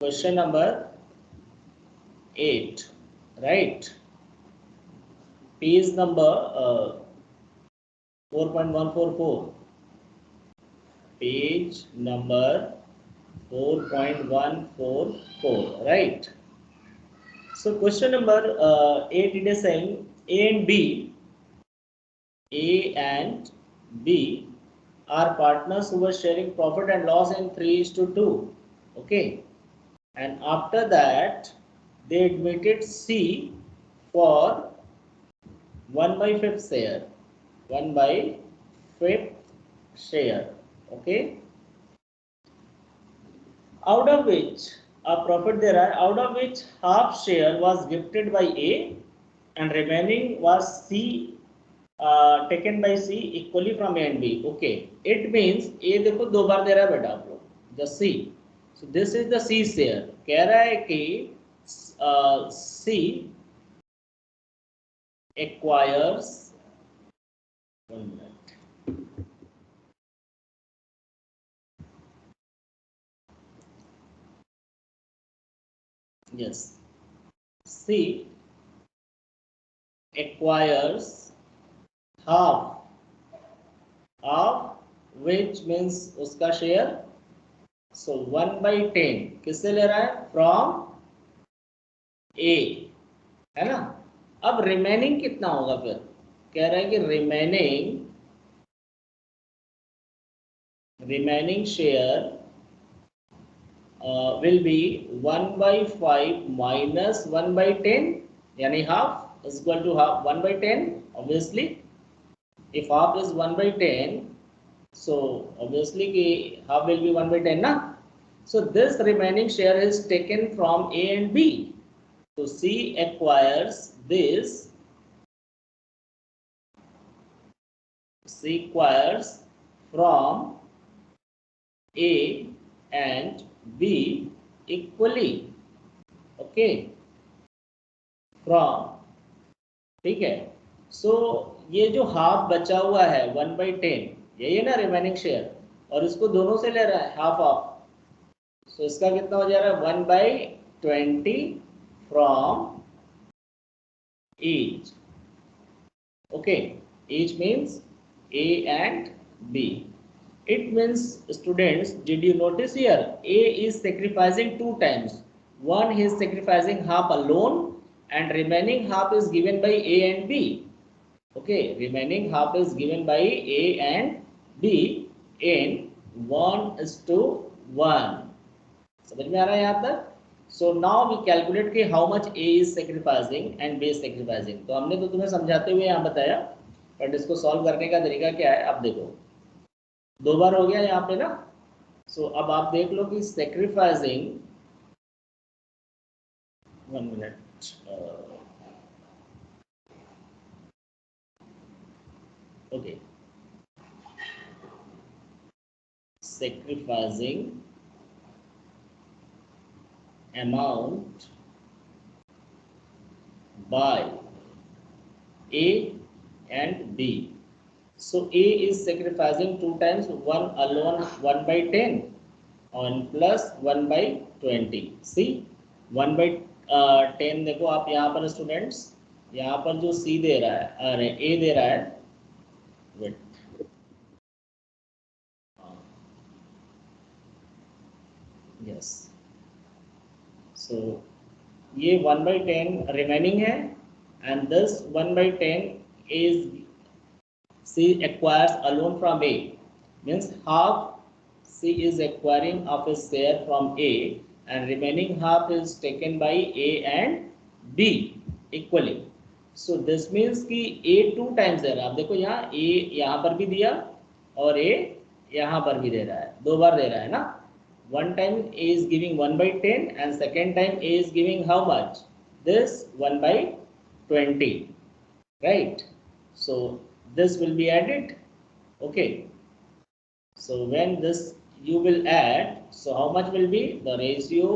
Question number 8, right? Page number 4.144. Page number 4.144, right? So question number 8, it is saying A and B are partners who were sharing profit and loss in 3:2. Okay. And after that, they admitted C for 1/5 share. 1/5 share. Okay. Out of which a profit there are, out of which half share was gifted by A and remaining was C taken by C equally from A and B. Okay, it means A देखो दो बार दे रहा है बेटा आप लोग, just C. So this is the C share. कह रहा है कि C acquires, 1 minute. Yes, C acquires half of which means उसका शेयर. So 1/10 किससे ले रहा है? From A, है ना. अब रिमेनिंग कितना होगा फिर? कह रहा है कि remaining share will be 1/5 minus 1/10, यानी half is equal to half 1/10. Obviously, if half is 1/10, so obviously half will be 1/10 na. So this remaining share is taken from A and B. So C acquires this. C acquires from A and B equally. Okay. From, ठीक है. So ये जो half बचा हुआ है 1/10, यही है ना रिमेनिंग शेयर, और इसको दोनों से ले रहा है हाफ ऑफ. सो इसका कितना हो जा रहा है? 1/20 from each. Okay, each means A and B. It means, students, did you notice here A is sacrificing 2 times. One, he is sacrificing half alone and remaining half is given by A and B. Okay, remaining half is given by A and B in 1:1. समझ में आ रहा है यहाँ तक? So now we calculate कि how much A is sacrificing and B is sacrificing. तो हमने तो तुम्हें समझाते हुए यहाँ बताया, बट इसको सॉल्व करने का तरीका क्या है आप देखो. 2 बार हो गया यहाँ पे ना. सो अब आप देख लो कि sacrificing, 1 minute, okay, sacrificing amount by A and B. So A is sacrificing 2 times, one alone 1/10 and plus 1/20. See 1/10 देखो आप यहाँ पर स्टूडेंट्स, यहाँ पर जो C दे रहा है, अरे A दे रहा है, वेट, यस. सो ये 1/10 रिमेनिंग है and this 1/10 is C acquires alone from A, means half C is acquiring of his share from A and remaining half is taken by A and B equally. So this means कि A 2 times दे रहा है. आप देखो यहाँ A यहाँ पर भी दिया और A यहाँ पर भी दे रहा है, 2 बार दे रहा है ना. One time A is giving 1/10 and second time A is giving how much? This 1/20, right? So this will be added. Okay, so when this you will add, so how much will be the ratio?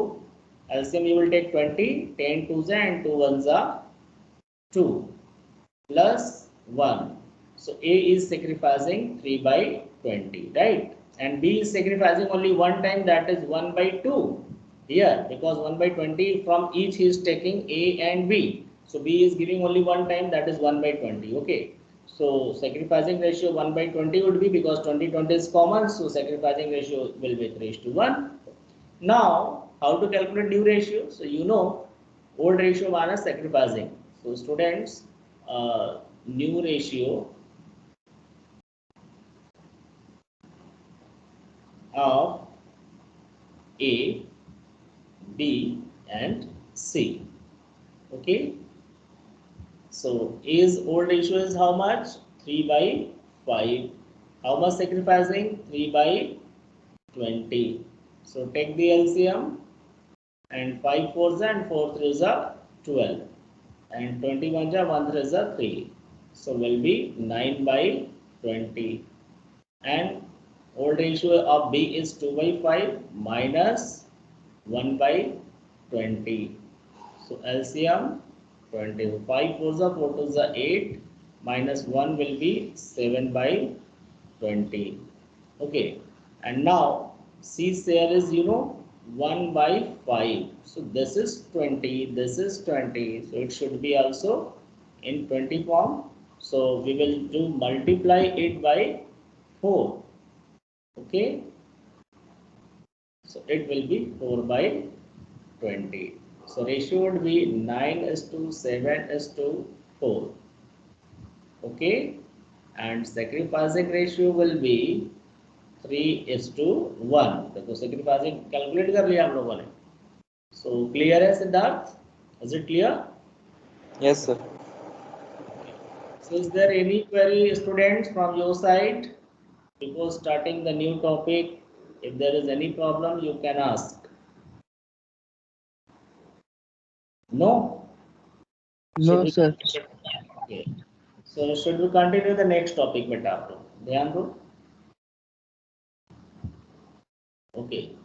LCM you will take 20, 10 2s and 2 1s are 2 plus 1. So A is sacrificing 3/20, right? And B is sacrificing only one time, that is 1/2. here, because 1 by 20 from each he is taking A and B. So B is giving only one time, that is 1 by 20. Okay. So sacrificing ratio 1 by 20 would be, because 20 is common, so sacrificing ratio will be 3:1. Now, how to calculate new ratio? So you know, old ratio minus sacrificing. So students, new ratio of A, B and C. Okay. So A's old ratio is how much? 3 by 5. How much sacrificing? 3 by 20. So take the LCM, and 5 4s and 4 3s are 12. And 21 ja 1 3s are 3. So will be 9 by 20. And old ratio of B is 2 by 5 minus 1 by 20. So LCM 20. 5 4s are 4 2s are 8 minus 1 will be 7 by 20. Okay. And now C share is 1 by 5. So this is 20, this is 20. So it should be also in 20 form. So we will do multiply it by 4. Okay. So it will be 4 by 20. So ratio would be 9:7:4. Okay. And sacrificing ratio will be 3:1. देखो sacrificing calculate कर लिया हम लोगों ने. So clear है Siddharth? Is it clear? Yes, sir. Okay. So is there any query, students, from your side before starting the new topic? If there is any problem, you can ask. No? No, sir. Okay. So should we continue the next topic, beta? ध्यान दो. Okay.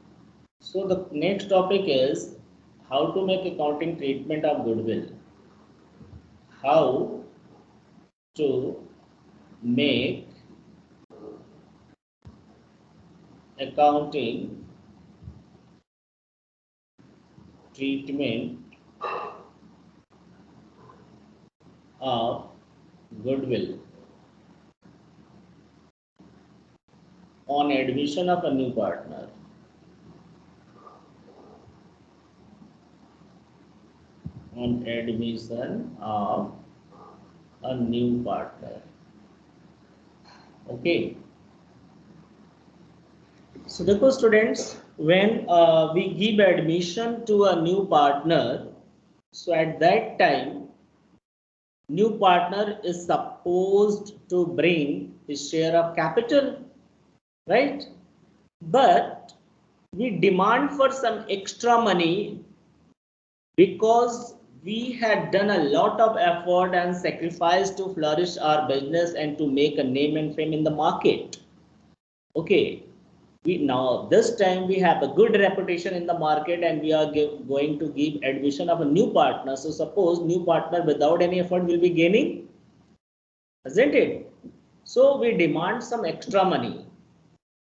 So the next topic is how to make accounting treatment of goodwill. How to make accounting treatment of goodwill on admission of a new partner. On admission of a new partner. Okay. So देखो students, when we give admission to a new partner, so at that time, new partner is supposed to bring his share of capital, right? But we demand for some extra money because we had done a lot of effort and sacrifice to flourish our business and to make a name and fame in the market. Okay. Now this time we have a good reputation in the market and we are going to give admission of a new partner. So suppose new partner without any effort will be gaining, isn't it? So we demand some extra money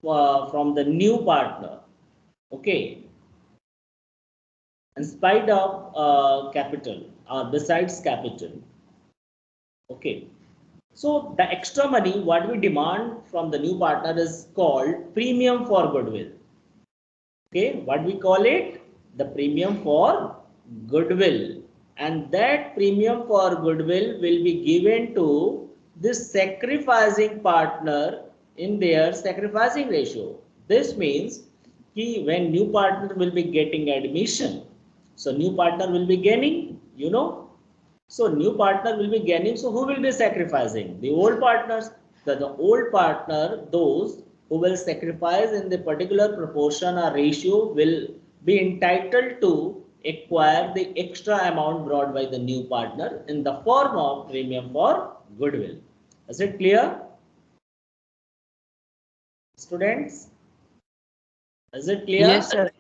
from the new partner. Okay. In spite of capital or besides capital. Okay. So the extra money what we demand from the new partner is called premium for goodwill. Okay, what we call it? The premium for goodwill. And that premium for goodwill will be given to this sacrificing partner in their sacrificing ratio. This means when new partner will be getting admission, so new partner will be gaining, So new partner will be gaining. So who will be sacrificing? The old partners. The old partner, those who will sacrifice in the particular proportion or ratio will be entitled to acquire the extra amount brought by the new partner in the form of premium for goodwill. Is it clear? Students? Is it clear? Yes, sir.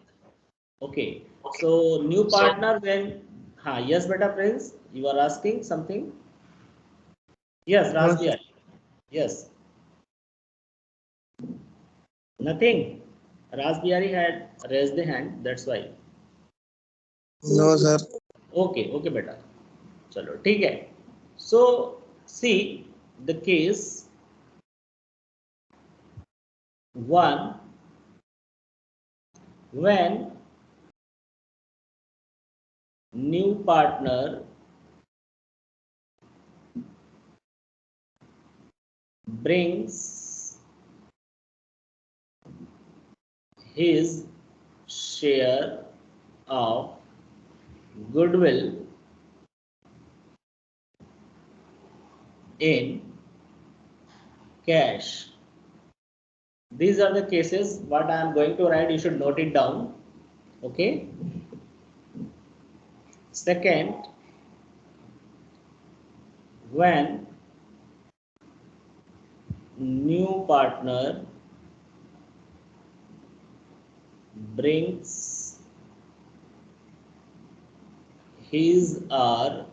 Okay. So new partner when yes, beta Prince, you are asking something? Yes, No, Rasbihar. sir. Yes. Nothing. Rasbihari had raised the hand, that's why. No, sir. Okay okay बेटा, चलो ठीक है. So see the case 1 when new partner brings his share of goodwill in cash. These are the cases what I am going to write. You should note it down. Okay. Second, when new partner brings his or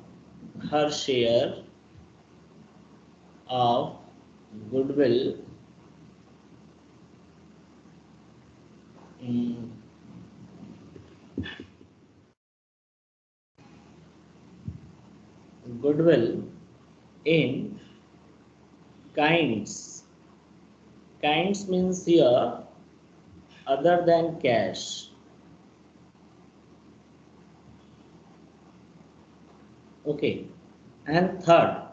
her share of goodwill goodwill in kinds. Kinds means here other than cash. Okay. And third,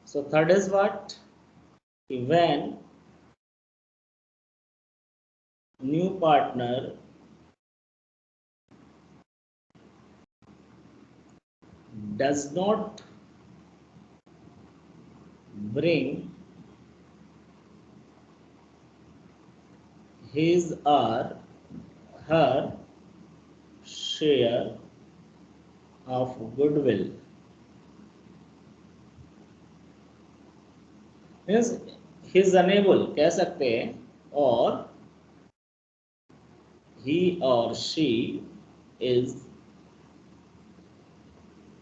so third is what? When new partner does not bring his or her share of goodwill. Means he is unable कह सकते हैं, और he or she is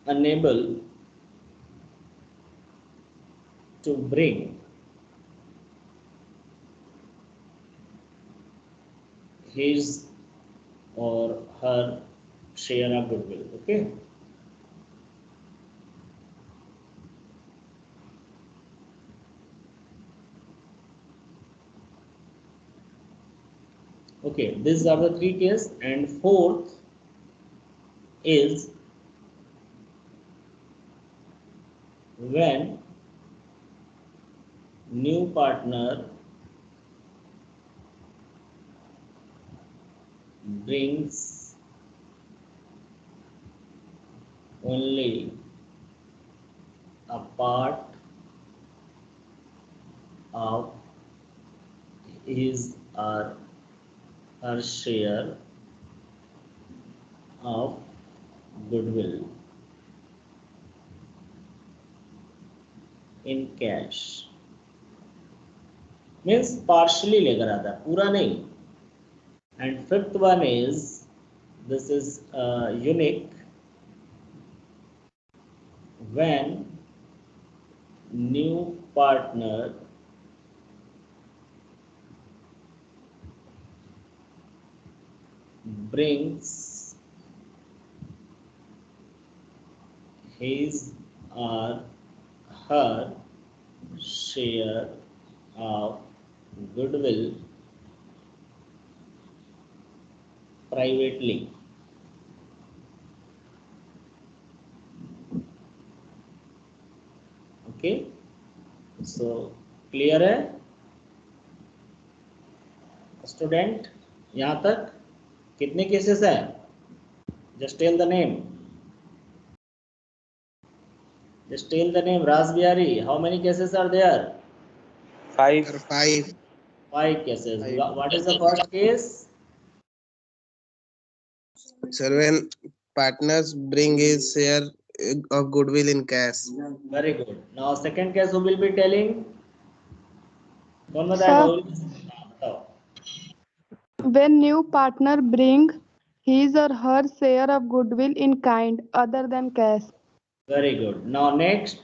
unable to bring his or her share of goodwill. Okay. Okay, these are the three cases, and fourth is when new partner brings only a part of his or her share of goodwill in cash. Means partially लेकर आता है, पूरा नहीं. And fifth one is, this is unique, when new partner brings his or her share of goodwill privately. Okay, so clear है student? यहाँ तक कितने cases हैं? Just tell the name. Just tell the name. Rasbihari, how many cases are there? 5. Sir, 5. 5 cases. Five. What is the first case? Sir, when partners bring his share of goodwill in cash. Very good. Now second case who will be telling? कौन बताएगा? बताओ. When new partner bring his or her share of goodwill in kind other than cash. Very good. Now next,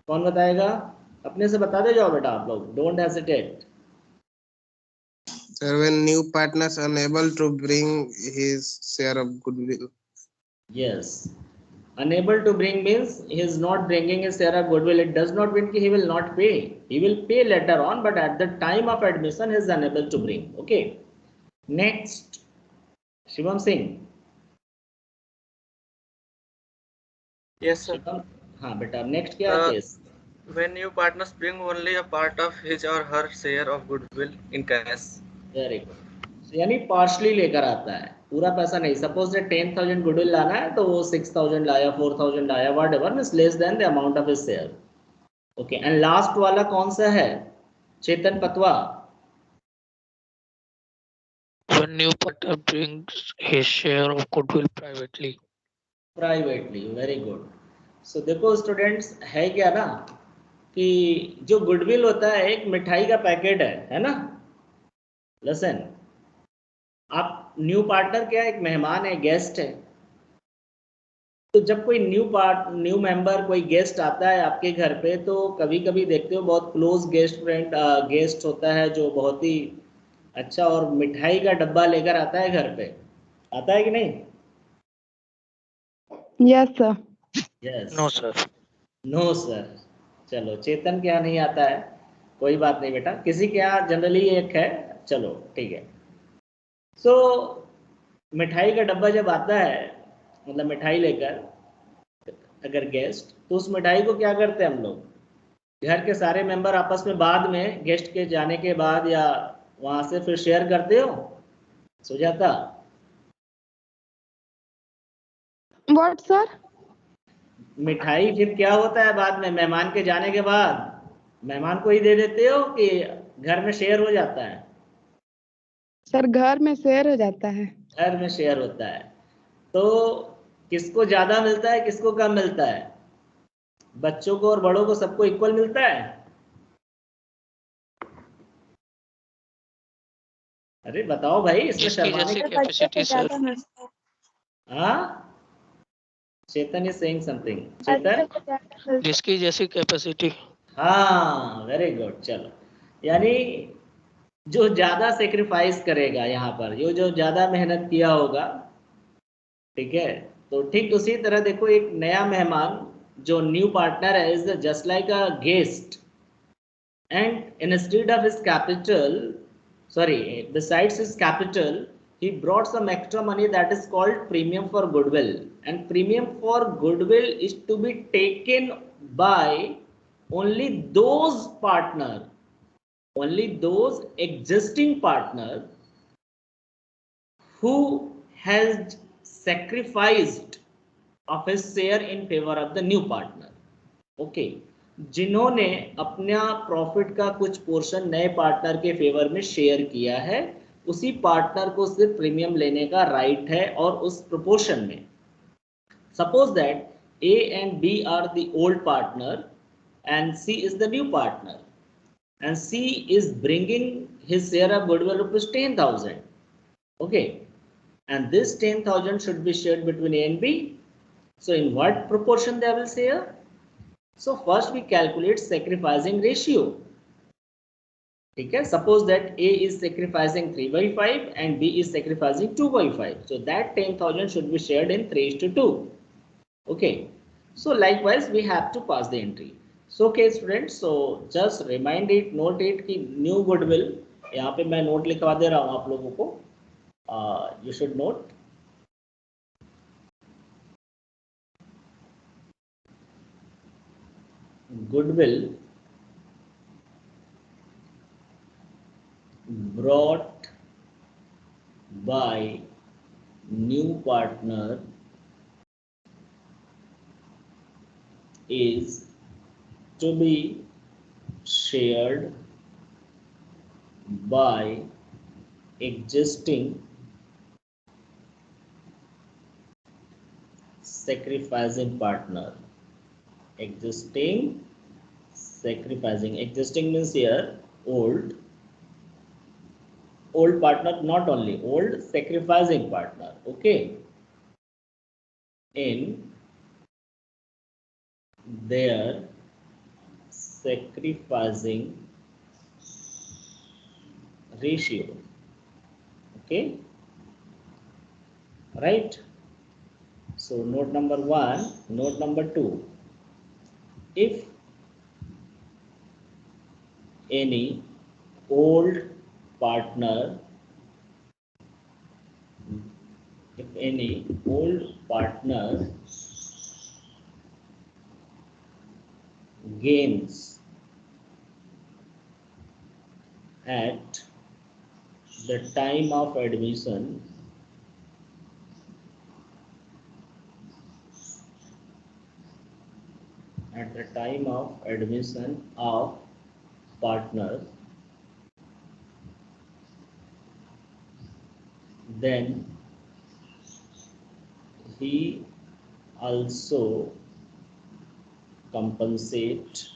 कौन बताएगा? अपने से बता दे जाओ बेटा आप लोग. Don't hesitate. Sir, when new partners unable to bring his share of goodwill. Yes. Unable to bring means he is not bringing his share of goodwill. It does not mean he will not pay. He will pay later on, but at the time of admission, he is unable to bring. Okay. Next, Shivam Singh. Yes, sir. Shivam हाँ बेटा next क्या है case When new partners bring only a part of his or her share of goodwill in cash. Very good यानी partially लेकर आता है पूरा पैसा नहीं सपोज 10,000 गुडविल लाना है तो वो 6,000 लाया 4,000 लाया what ever means less than the amount of his share okay and last वाला कौन सा है चेतन पतवा When new partner brings his share of goodwill privately. Very good so देखो स्टूडेंट्स है क्या ना कि जो गुडविल होता है एक मिठाई का पैकेट है ना लिसन आप न्यू पार्टनर क्या एक मेहमान है गेस्ट है तो जब कोई न्यू मेंबर कोई गेस्ट आता है आपके घर पे तो कभी कभी देखते हो बहुत क्लोज गेस्ट होता है जो बहुत ही अच्छा और मिठाई का डब्बा लेकर आता है घर पे आता है कि नहीं Yes, sir. Yes No, sir. No sir चलो चेतन के यहाँ नहीं आता है कोई बात नहीं बेटा किसी के यहाँ जनरली एक है चलो ठीक है सो मिठाई का डब्बा जब आता है मतलब मिठाई लेकर अगर गेस्ट तो उस मिठाई को क्या करते हैं हम लोग घर के सारे मेंबर आपस में बाद में गेस्ट के जाने के बाद या वहां से फिर शेयर करते हो सुजाता What, sir? मिठाई फिर क्या होता है बाद में मेहमान के जाने के बाद मेहमान को ही दे देते हो कि घर में शेयर हो जाता है सर घर में शेयर हो जाता है घर में शेयर होता है तो किसको ज्यादा मिलता है किसको कम मिलता है बच्चों को और बड़ों को सबको इक्वल मिलता है अरे बताओ भाई इसमें जिसकी शर्माने जैसी की कैपेसिटी सर हाँ चेतन इज सेइंग समथिंग चेतन जिसकी जैसी कैपेसिटी हाँ वेरी गुड चलो यानी जो ज्यादा सेक्रीफाइस करेगा यहाँ पर जो ज्यादा मेहनत किया होगा ठीक है तो ठीक उसी तरह देखो एक नया मेहमान जो न्यू पार्टनर है is just like a guest and instead of his capital besides his capital he brought some extra money that is called premium for goodwill and premium for goodwill is to be taken by only those existing partner who has sacrificed of his share in favor of the new partner okay जिन्होंने अपना profit का कुछ portion नए partner के favour में share किया है उसी पार्टनर को सिर्फ प्रीमियम लेने का राइट है और उस प्रोपोर्शन में suppose that A and B are the old partner and C is the new partner and C is bringing his share of goodwill rupees 10,000 okay and this 10,000 should be shared between A and B so in what proportion they will share so first we calculate sacrificing ratio ठीक है suppose that A is sacrificing 3/5 and B is sacrificing 2/5 so that 10,000 should be shared in 3:2 okay so likewise we have to pass the entry so okay students so just remind it note it कि new goodwill यहाँ पे मैं note लिखवा दे रहा हूँ आप लोगों को you should note goodwill brought by new partner is to be shared by existing sacrificing partner existing means here old partner not only old sacrificing partner okay in their sacrificing ratio okay right So note number 1, note number 2. If any old partner gains at the time of admission of partner, then he also compensate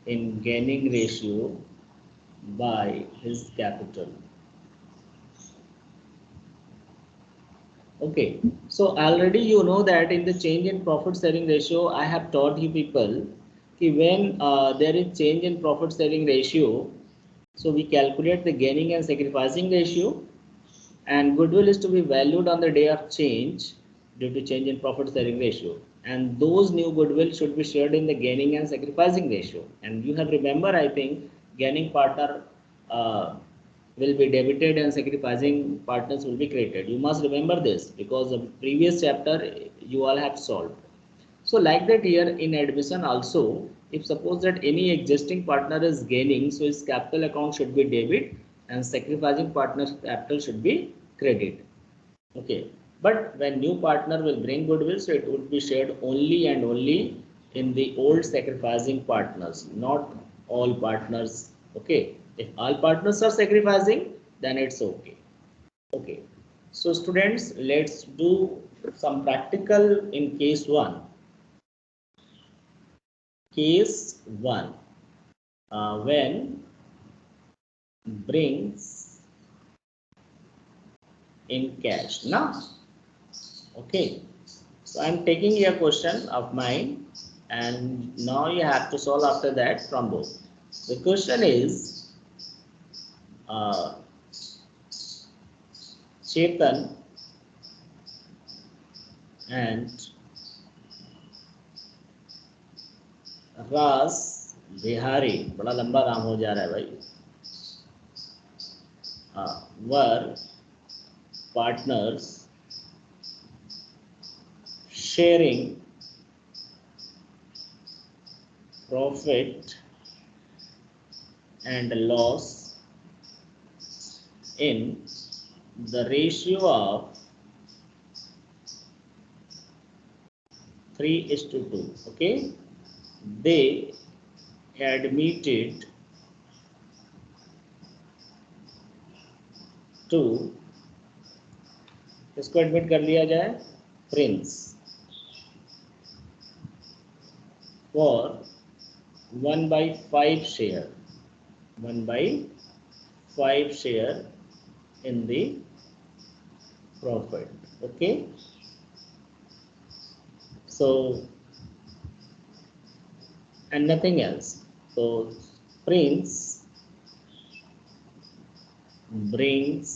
in gaining ratio by his capital. Okay, so already you know that in the change in profit sharing ratio, I have taught you people कि when there is change in profit sharing ratio, so we calculate the gaining and sacrificing ratio, and goodwill is to be valued on the day of change due to change in profit sharing ratio, and those new goodwill should be shared in the gaining and sacrificing ratio. And you have remember, I think, gaining partner will be debited and sacrificing partners will be created. You must remember this because the previous chapter you all have solved. So like that here in admission also, if suppose that any existing partner is gaining, so his capital account should be debit and sacrificing partner's capital should be credit. Okay, but when new partner will bring goodwill, so it would be shared only and only in the old sacrificing partners, not all partners. Okay, if all partners are sacrificing, then it's okay. Okay, so students, let's do some practical in case 1. Case 1, when brings in cash. Now, okay, so I'm taking a question of mine, and now you have to solve after that from both. The question is, Chetan and रास बिहारी, बड़ा लंबा नाम हो जा रहा है भाई, were partners sharing profit and loss in the ratio of 3:2. Okay, they admitted to, इसको एडमिट कर लिया जाए, Prince for 1/5 share, 1/5 share in the profit. Okay, so and nothing else. So Prince brings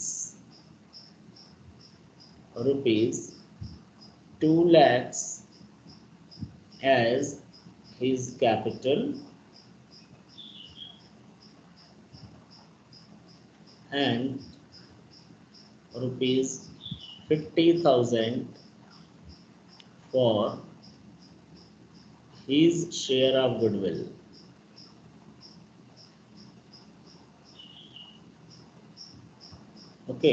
rupees 2 lakhs as his capital and rupees 50,000 for his share of goodwill. Okay,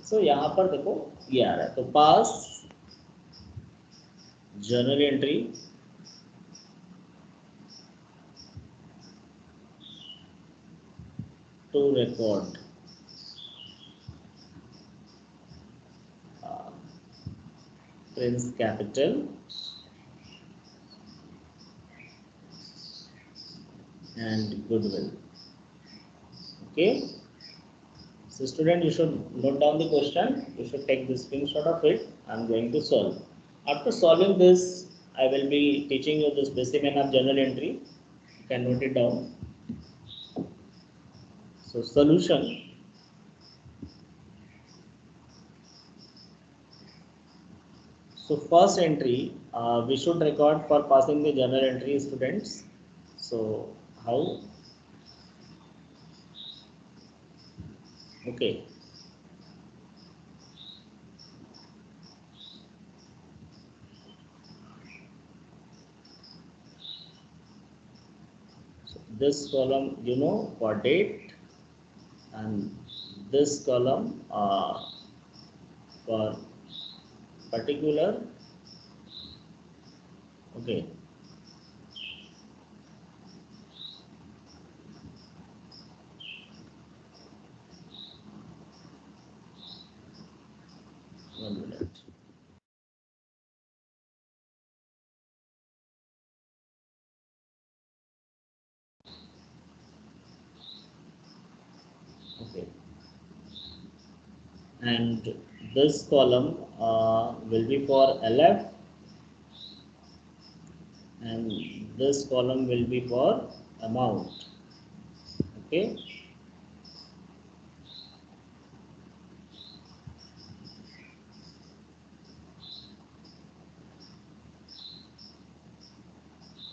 so यहाँ पर देखो ये आ रहा है, तो pass journal entry to record prince capital and goodwill. Okay, so student, you should note down the question, you should take the screenshot of it. I'm going to solve. After solving this, I will be teaching you the specimen of journal entry. You can note it down. So solution. So first entry, we should record for passing the journal entry, students. So how? Okay. So this column, for date, and this column for particular. Okay. One minute. Okay. And this column will be for LF, and this column will be for amount. Okay.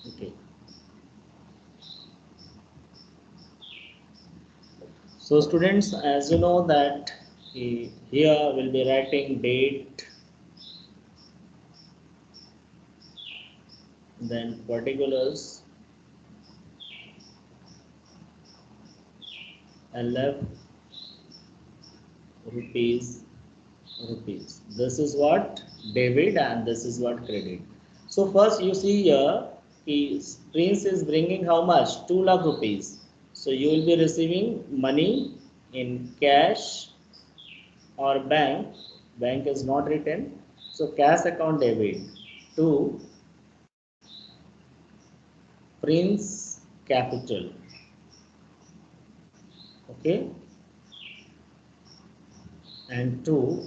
Okay. So students, as you know that here we'll be writing date, then particulars, LF, rupees. This is what debit and this is what credit. So first you see here, Prince is bringing how much? 2 lakh rupees. So you will be receiving money in cash or bank. Bank is not written. So cash account debit to Prince Capital. Okay. And two,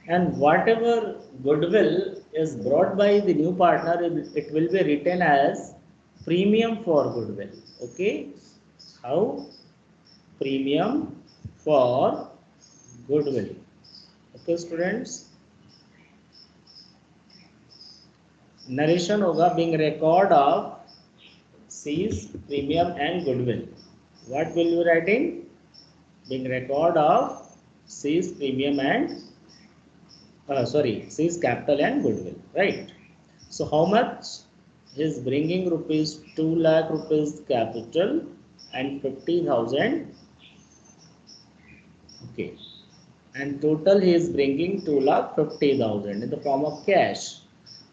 and whatever goodwill is brought by the new partner, it will be written as premium for goodwill. Okay. How? Premium for goodwill. Okay students, narration होगा being record of C's premium and goodwill. What will you write in? Being record of C's premium and C's capital and goodwill, right? So how much? He is bringing rupees 2 lakh rupees capital and 50,000. Okay. And total he is bringing 2 lakh 50,000 in the form of cash.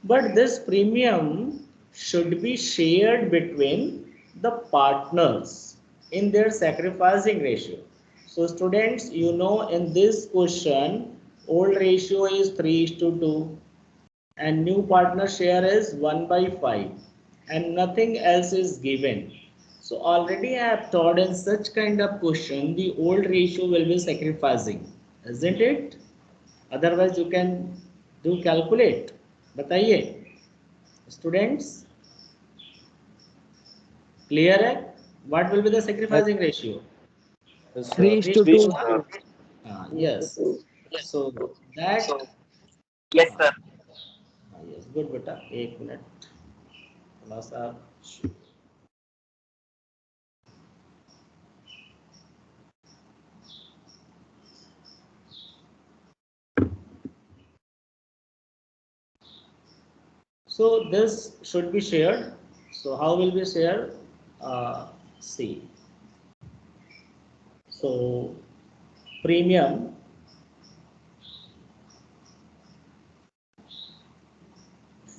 But this premium should be shared between the partners in their sacrificing ratio. So students, in this question, old ratio is 3:2 and new partner share is 1/5 and nothing else is given. So already I have taught in such kind of question, the old ratio will be sacrificing, isn't it? Otherwise you can do calculate. बताइए students, clear है? What will be the sacrificing ratio? 3:2. Yes. So that Yes, sir. yes, good बेटा, एक minute थोड़ा सा. So this should be shared. So how will we share? See. So premium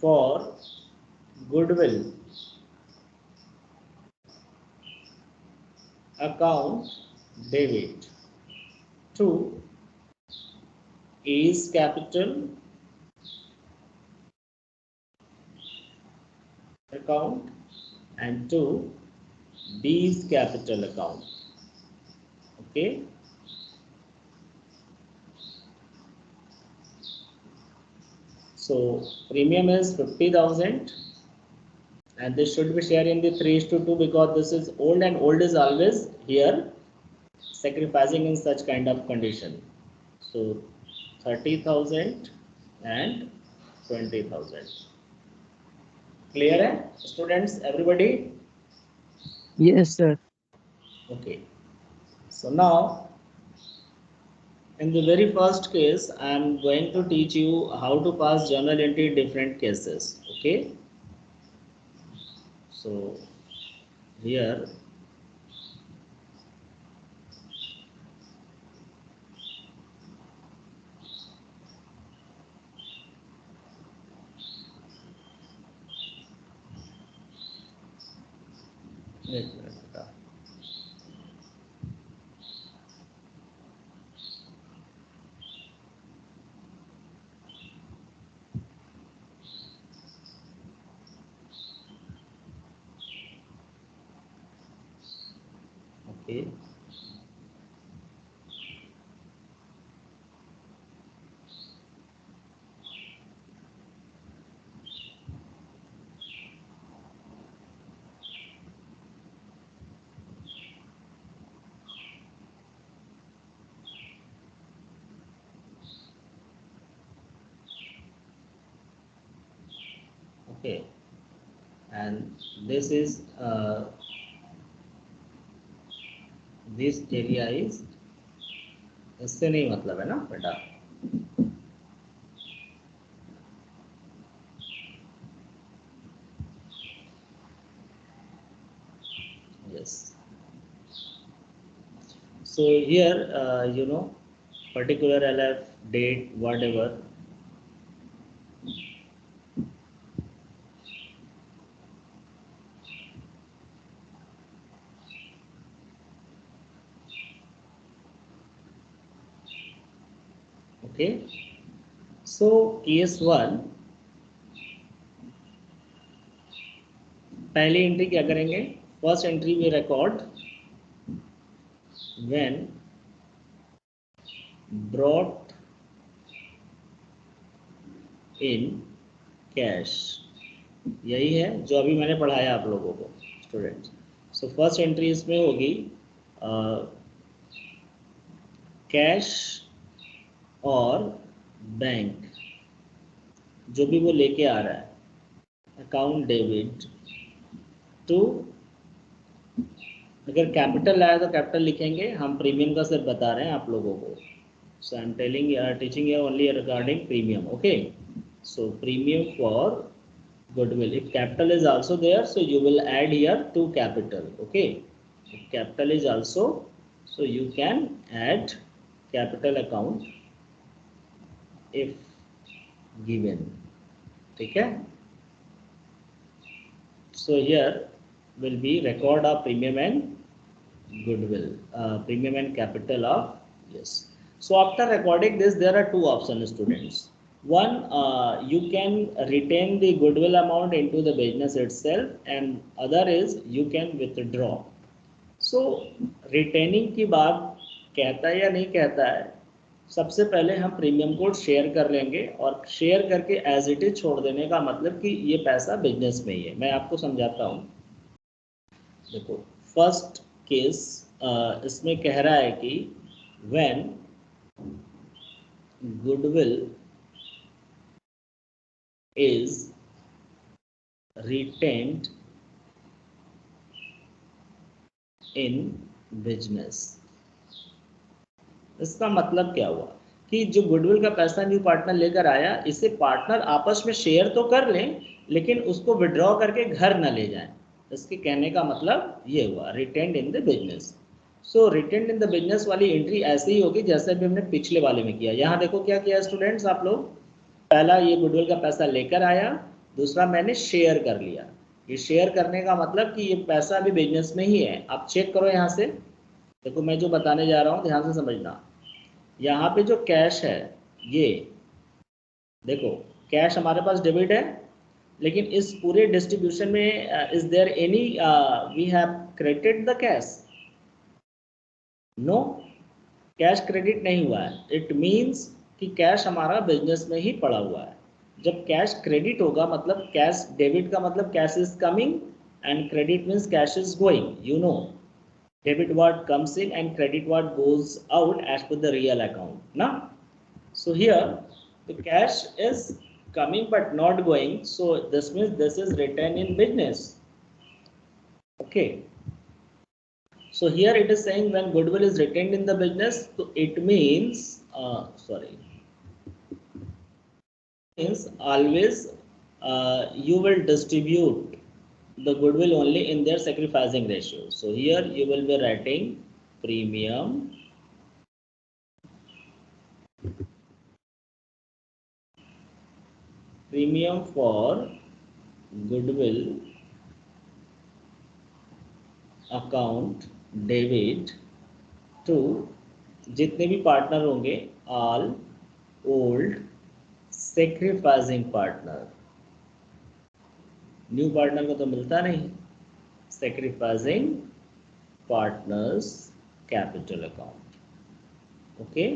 for goodwill account debit to A's capital account and to B's capital account. Okay. So premium is 50,000 and this should be shared in the 3:2 because this is old and old is always here. sacrificing in such kind of condition. So 30,000 and 20,000. Clear hai students, everybody? Yes, sir. Okay, so now in the very first case I am going to teach you how to pass journal entry in different cases. Okay, so here एक minute बेटा. Okay, okay, and this is this area is, इससे नहीं मतलब है ना बेटा. Yes, so here you know, particular LF, date, whatever. Okay, so case 1, पहली entry क्या करेंगे? First entry we record when brought in cash. यही है जो अभी मैंने पढ़ाया आप लोगों को स्टूडेंट्स. सो फर्स्ट एंट्री इसमें होगी कैश और बैंक, जो भी वो लेके आ रहा है, अकाउंट डेबिट टू, अगर कैपिटल लाया तो कैपिटल लिखेंगे, हम प्रीमियम का सिर्फ बता रहे हैं आप लोगों को. So I am telling teaching you only regarding premium. Okay, so premium for goodwill. If capital is also there, so you will add here to capital. Okay, if capital is also, so you can add capital account if given. ठीक है. So here will be record of premium and goodwill, premium and capital of, yes. So after recording this, there are two options, students. One, you can retain the goodwill amount into the business itself, and other is you can withdraw. So retaining की बात कहता है या नहीं कहता है, सबसे पहले हम प्रीमियम कोड शेयर कर लेंगे, और शेयर करके एज इट इज छोड़ देने का मतलब कि ये पैसा बिजनेस में ही है. मैं आपको समझाता हूँ. देखो फर्स्ट केस इसमें कह रहा है कि when goodwill is retained in business. इसका मतलब क्या हुआ कि जो गुडविल का पैसा न्यू पार्टनर लेकर आया, इसे पार्टनर आपस में शेयर तो कर लें, लेकिन उसको विड्रॉ करके घर न ले जाएं. इसके कहने का मतलब ये हुआ retained in the business. So retained in the business वाली एंट्री ऐसे ही होगी जैसे भी हमने पिछले वाले में किया. यहाँ देखो क्या किया स्टूडेंट्स आप लोग, पहला ये गुडविल का पैसा लेकर आया, दूसरा मैंने शेयर कर लिया. ये शेयर करने का मतलब कि ये पैसा अभी बिजनेस में ही है. आप चेक करो यहाँ से, देखो मैं जो बताने जा रहा हूँ ध्यान से समझना. यहाँ पे जो कैश है, ये देखो कैश हमारे पास डेबिट है, लेकिन इस पूरे डिस्ट्रीब्यूशन में is there any we have credited the cash? No, cash credit नहीं हुआ है. इट मीन्स कि कैश हमारा बिजनेस में ही पड़ा हुआ है. जब कैश क्रेडिट होगा मतलब कैश डेबिट का मतलब cash is coming and credit means cash is going. You know, debit what comes in and credit what goes out as per the real account. Now, so here the cash is coming but not going. So this means this is written in business. Okay. So here it is saying when goodwill is retained in the business, so it means always you will distribute the goodwill only in their sacrificing ratio. So here you will be writing premium for goodwill account debit to जितने भी partner होंगे all old sacrificing partner. New partner को तो मिलता नहीं. Sacrificing partners capital account. Okay,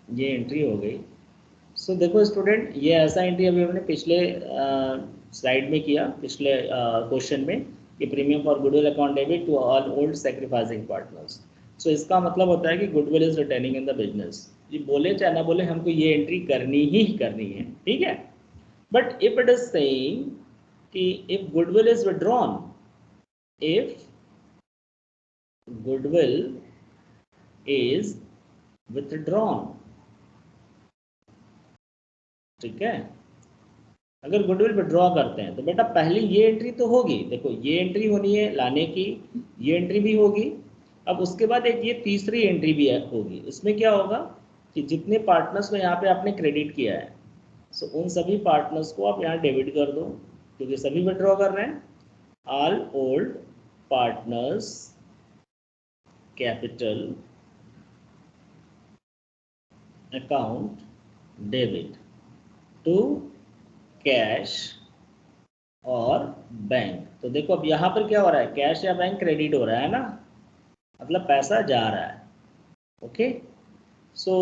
ये entry हो गई. सो देखो स्टूडेंट, ये ऐसा एंट्री अभी हमने पिछले स्लाइड में किया, पिछले क्वेश्चन में, कि premium for goodwill account debit to all old sacrificing partners. So इसका मतलब होता है कि goodwill is retaining in the business. ये बोले चाहे ना बोले, हमको ये एंट्री करनी ही करनी है. ठीक है. But if it is saying कि if goodwill is widrawn, if goodwill is withdrawn, ठीक है, अगर गुडविल विड्रॉ करते हैं तो बेटा पहले ये एंट्री तो होगी. देखो ये एंट्री होनी है लाने की, ये एंट्री भी होगी. अब उसके बाद एक ये तीसरी एंट्री भी होगी. इसमें क्या होगा कि जितने पार्टनर्स को यहाँ पे आपने क्रेडिट किया है, सो उन सभी पार्टनर्स को आप यहाँ डेबिट कर दो, क्योंकि सभी विड्रॉ कर रहे हैं. All old partners capital account debit to cash और बैंक. तो देखो अब यहाँ पर क्या हो रहा है, कैश या बैंक क्रेडिट हो रहा है ना, मतलब पैसा जा रहा है. ओके. सो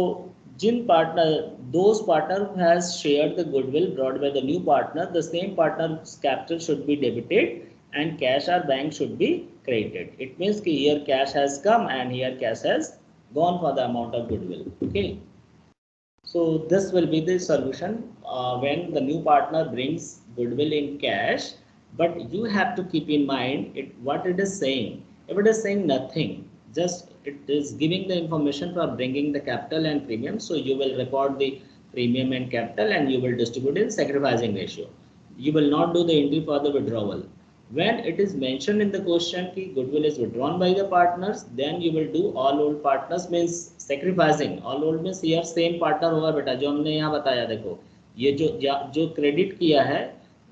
जिन partner, those partner who has shared the goodwill brought by the new partner, the same partners capital should be debited and cash or bank should be credited. It means कि here cash has come and here cash has gone for the amount of goodwill. Okay. So this will be the solution when the new partner brings goodwill in cash. But you have to keep in mind what it is saying. If it is saying nothing, just it is giving the information for bringing the capital and premium. So you will record the premium and capital and you will distribute in sacrificing ratio. You will not do the entry for the withdrawal. When it is mentioned in the question कि goodwill is withdrawn by the partners, then you will do all old partners means sacrificing. All old means here same partner होगा बेटा, जो हमने यहाँ बताया. देखो ये जो क्रेडिट किया है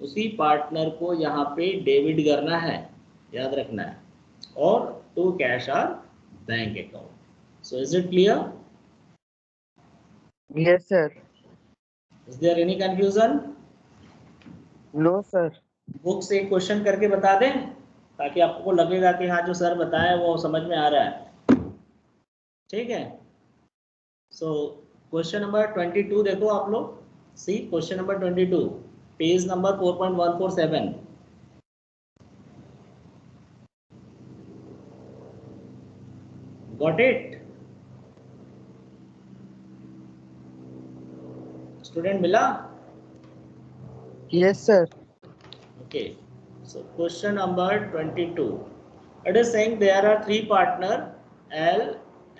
उसी पार्टनर को यहाँ पे डेबिट करना है, याद रखना है, और टू कैश और bank account. So is it clear? Yes, sir. Is there any confusion? No, sir. Book से एक क्वेश्चन करके बता दें ताकि आपको लगेगा कि हाँ जो सर बताया वो समझ में आ रहा है. ठीक है. सो क्वेश्चन नंबर 22 देखो आप लोग. See question number 22, page number 4.147. Got it? Student मिला? Yes, sir. Okay, so question number 22. It is saying there are three partner L,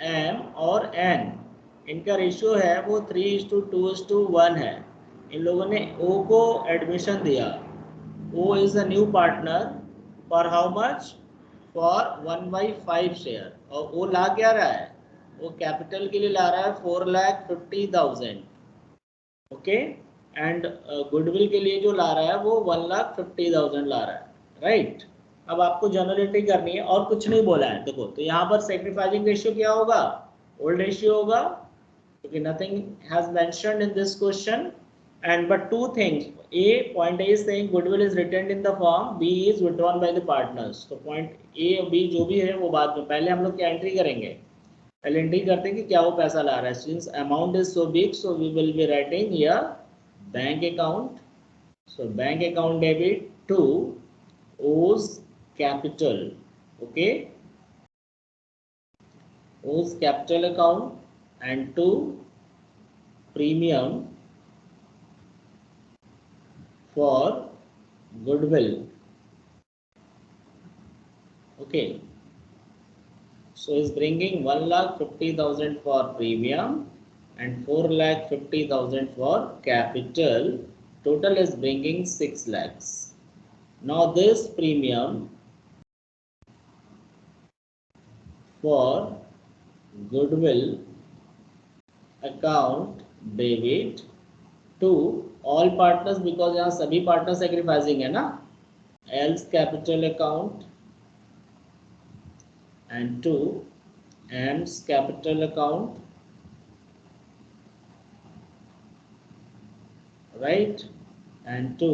M और N. इनका रेशियो है वो 3:2:1 है. इन लोगों ने O को एडमिशन दिया. O is a new partner for how much? For 1/5 share. और वो ला क्या रहा है? वो कैपिटल के लिए ला रहा है 4,50,000. ओके. एंड गुडविल के लिए जो ला रहा है वो 1,50,000 ला रहा है. राइट. अब आपको जनरलिटी करनी है और कुछ नहीं बोला है. देखो तो यहाँ पर सैक्रिफाइसिंग रेशियो क्या होगा? ओल्ड रेशियो होगा, क्योंकि nothing has mentioned in this question. And but two things, A point A is saying goodwill is retained in the form, B is withdrawn by the partners. तो point A और B जो भी है वो बाद में, पहले हम लोग क्या एंट्री करेंगे? पहले एंट्री करते हैं कि क्या वो पैसा ला रहा है. Since amount is so big, so we will be writing here bank account. So bank account debit to owes capital. Okay, owes capital account, and 2 premium for goodwill. Okay, so is bringing 1,50,000 for premium and 4,50,000 for capital. Total is bringing 6 lakhs. Now this premium for goodwill account debit to all partners, because यहाँ सभी partner sacrificing है ना, else capital account and to M's capital account, right, and to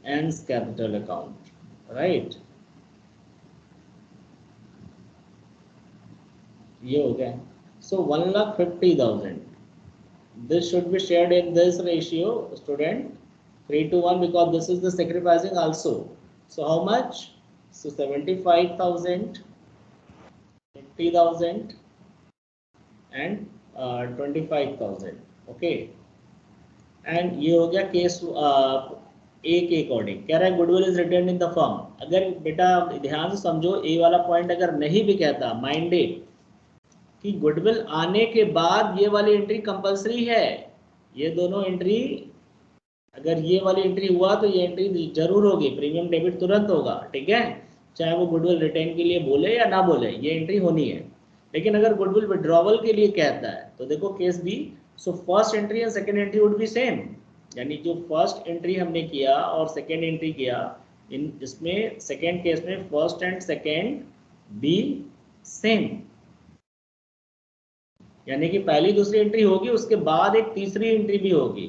N's capital account, right. ये हो गया. So 1,50,000. This should be shared in this ratio, student, 3:1, because this is the sacrificing also. So how much? So 75,000, 50,000 and 25,000. Okay. And ये हो गया case ए के according. कह रहा है goodwill is retained in the firm. अगर बेटा ध्यान से समझो, ए वाला पॉइंट अगर नहीं भी कहता, माइंडेड कि गुडविल आने के बाद ये वाली एंट्री कंपलसरी है. ये दोनों एंट्री, अगर ये वाली एंट्री हुआ तो ये एंट्री जरूर होगी. प्रीमियम डेबिट तुरंत होगा, ठीक है, चाहे वो गुडविल रिटेन के लिए बोले या ना बोले, ये एंट्री होनी है. लेकिन अगर गुडविल विड्रॉवल के लिए कहता है तो देखो case B. So first entry and second entry would be same. यानी जो फर्स्ट एंट्री हमने किया और सेकेंड एंट्री किया, इन इसमें सेकेंड केस में first and second B same. यानी कि पहली दूसरी एंट्री होगी, उसके बाद एक तीसरी एंट्री भी होगी.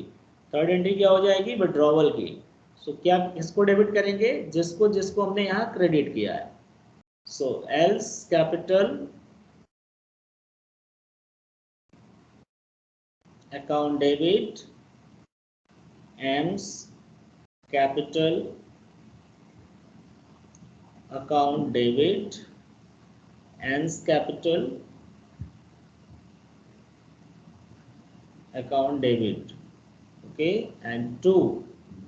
थर्ड एंट्री क्या हो जाएगी? विड्रॉवल की. सो क्या किसको डेबिट करेंगे? जिसको जिसको हमने यहाँ क्रेडिट किया है. So L's capital account debit, M's capital account debit, N's capital account debit. Okay, and to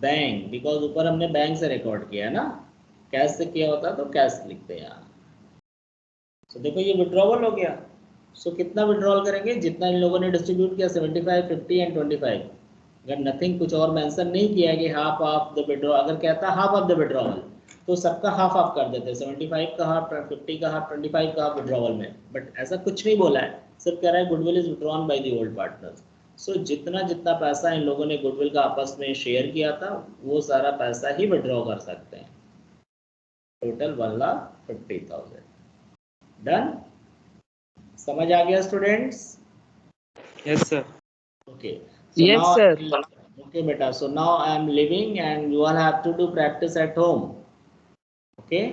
bank, because ऊपर हमने बैंक से रिकॉर्ड किया है ना, कैश से किया होता तो कैश लिखते हैं यहाँ. सो देखो ये विड्रॉवल हो गया. सो कितना विड्रॉल करेंगे? जितना इन लोगों ने डिस्ट्रीब्यूट किया, 75, 50 एंड 25. अगर नथिंग कुछ और मेंशन नहीं किया कि हाफ ऑफ द विड्रॉ, अगर कहता हाफ ऑफ द विड्रॉवल तो सबका हाफ ऑफ कर देते, 75 का हाफ, 50 का हाफ, 25 का हाफ विड्रॉवल में. बट ऐसा कुछ नहीं बोला है, सिर्फ कह रहा है goodwill is widrawn by the old partners. So जितना जितना पैसा इन लोगों ने गुडविल का आपस में शेयर किया था, वो सारा पैसा ही विड्रॉ कर सकते हैं. टोटल 1,50,000. डन? समझ आ गया students? Yes, sir. Okay. Yes, sir. Okay beta, so now I am leaving and you all have to do practice at home. Okay.